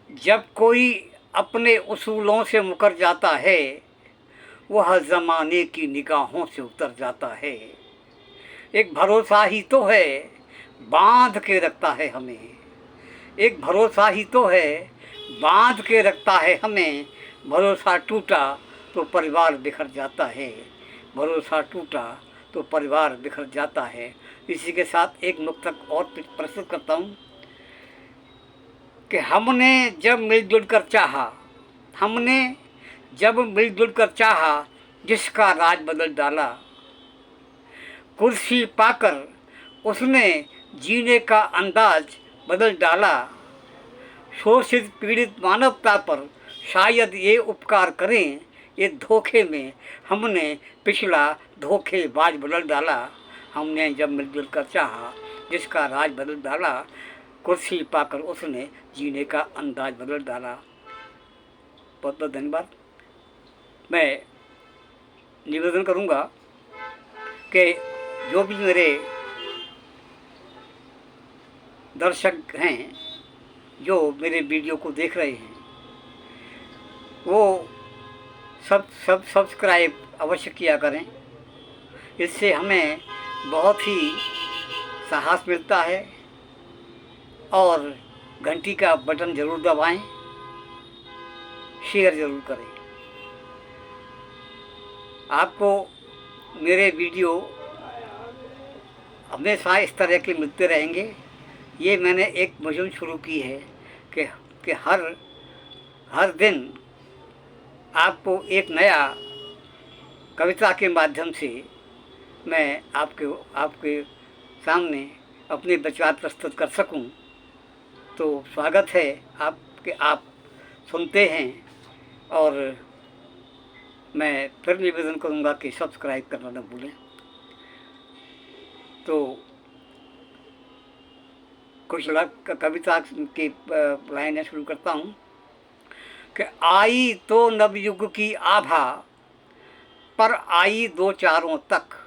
जब कोई अपने उसूलों से मुकर जाता है, वह ज़माने की निगाहों से उतर जाता है। एक भरोसा ही तो है बांध के रखता है हमें, एक भरोसा ही तो है बांध के रखता है हमें। भरोसा टूटा तो परिवार बिखर जाता है, भरोसा टूटा तो परिवार बिखर जाता है। इसी के साथ एक नुक्तक और प्रस्तुत करता हूँ कि हमने जब मिलजुल कर चाहा, हमने जब मिलजुल कर चाहा, जिसका राज बदल डाला। कुर्सी पाकर उसने जीने का अंदाज बदल डाला। शोषित पीड़ित मानवता पर शायद ये उपकार करें, ये धोखे में हमने पिछला धोखेबाज बदल डाला। हमने जब मिलजुल कर चाहा, जिसका राज बदल डाला। कुर्सी पाकर उसने जीने का अंदाज बदल डाला। बहुत बहुत धन्यवाद। मैं निवेदन करूंगा कि जो भी मेरे दर्शक हैं, जो मेरे वीडियो को देख रहे हैं, वो सब सब्सक्राइब अवश्य किया करें। इससे हमें बहुत ही साहस मिलता है। और घंटी का बटन ज़रूर दबाएं, शेयर ज़रूर करें। आपको मेरे वीडियो हमेशा इस तरह के मिलते रहेंगे। ये मैंने एक मुहिम शुरू की है कि हर दिन आपको एक नया कविता के माध्यम से मैं आपके सामने अपने विचार प्रस्तुत कर सकूं। तो स्वागत है आपके, आप सुनते हैं। और मैं फिर निवेदन करूंगा कि सब्सक्राइब करना न भूलें। तो कुछ कविता की लाइनें शुरू करता हूँ कि आई तो नवयुग की आभा, पर आई दो चारों तक।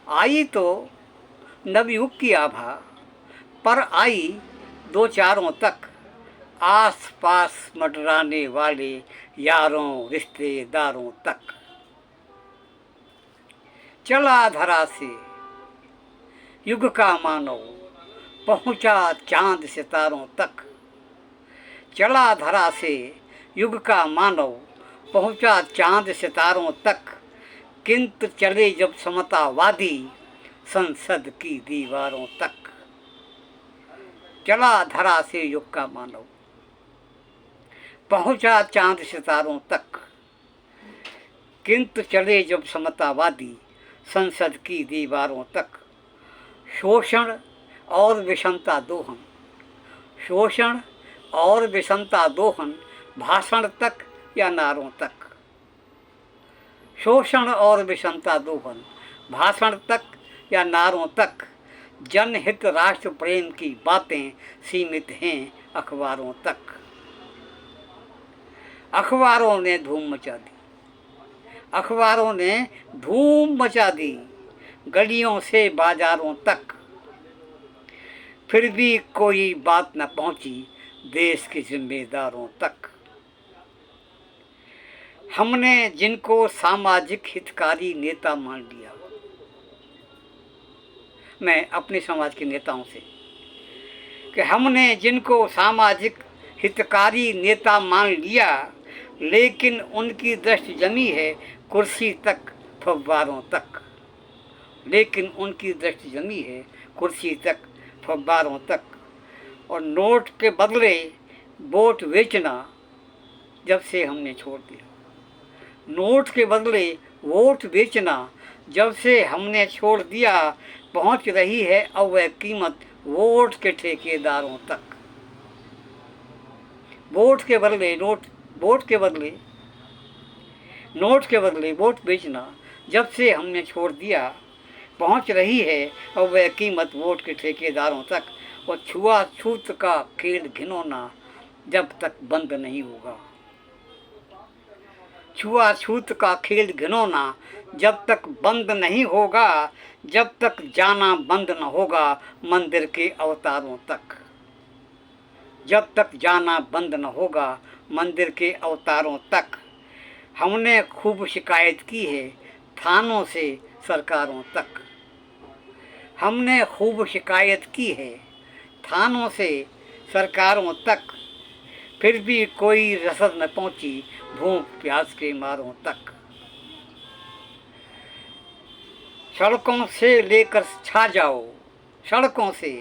आई तो नवयुग की आभा, पर आई दो चारों तक। आस पास मंडराने वाले यारों रिश्तेदारों तक। चला धरा से युग का मानव, पहुंचा चांद सितारों तक। चला धरा से युग का मानव, पहुंचा चांद सितारों तक। किंतु चले जब समतावादी, संसद की दीवारों तक। चला धरा से युग का मानव, पहुंचा चांद सितारों तक। किंतु चले जब समतावादी, संसद की दीवारों तक। शोषण और विषमता दोहन, शोषण और विषमता दोहन, भाषण तक या नारों तक। शोषण और विषमता दोहन, भाषण तक या नारों तक। जनहित राष्ट्र प्रेम की बातें सीमित हैं अखबारों तक। अखबारों ने धूम मचा दी, अखबारों ने धूम मचा दी, गलियों से बाजारों तक। फिर भी कोई बात न पहुंची देश के जिम्मेदारों तक। हमने जिनको सामाजिक हितकारी नेता मान लिया, मैं अपने समाज के नेताओं से, कि हमने जिनको सामाजिक हितकारी नेता मान लिया, लेकिन उनकी दृष्टि जमी है कुर्सी तक फव्वारों तक। लेकिन उनकी दृष्टि जमी है कुर्सी तक फव्वारों तक। और नोट के बदले वोट बेचना जब से हमने छोड़ दिया, नोट के बदले वोट बेचना जब से हमने छोड़ दिया। पहुंच रही है अब वह कीमत वोट के ठेकेदारों तक। वोट के बदले नोट, वोट के बदले नोट के बदले वोट बेचना जब से हमने छोड़ दिया। पहुंच रही है अब वह कीमत वोट के ठेकेदारों तक। और छुआछूत का खेल घिनौना जब तक बंद नहीं होगा। छुआछूत का खेल घिनौना जब तक बंद नहीं होगा, जब तक जाना बंद न होगा मंदिर के अवतारों तक। जब तक जाना बंद न होगा मंदिर के अवतारों तक। हमने खूब शिकायत की है थानों से सरकारों तक। हमने खूब शिकायत की है थानों से सरकारों तक, फिर भी कोई रसद न पहुंची भूख प्यास के मारों तक। सड़कों से लेकर छा जाओ, सड़कों से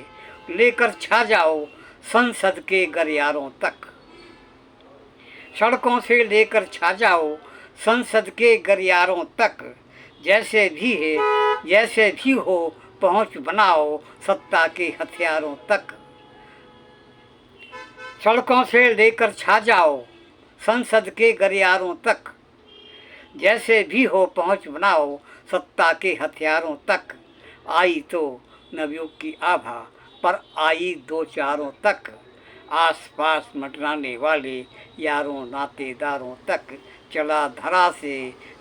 लेकर छा जाओ संसद के गलियारों तक। सड़कों से लेकर छा जाओ संसद के गलियारों तक। जैसे भी हो पहुंच बनाओ सत्ता के हथियारों तक। सड़कों से लेकर छा जाओ संसद के गलियारों तक। जैसे भी हो पहुंच बनाओ सत्ता के हथियारों तक। आई तो नवयुग की आभा पर आई दो चारों तक। आस पास मंडराने वाले यारों नातेदारों तक। चला धरा से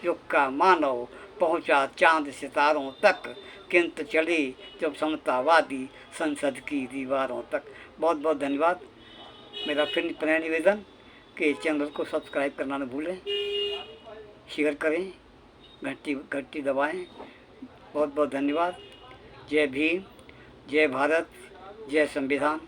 युग का मानव पहुंचा चांद सितारों तक। किंतु चले जब समतावादी संसद की दीवारों तक। बहुत बहुत धन्यवाद। मेरा फिर पुनः निवेदन कि चैनल को सब्सक्राइब करना न भूलें, शेयर करें, घंटी दबाएं। बहुत बहुत धन्यवाद। जय भीम, जय भारत, जय संविधान।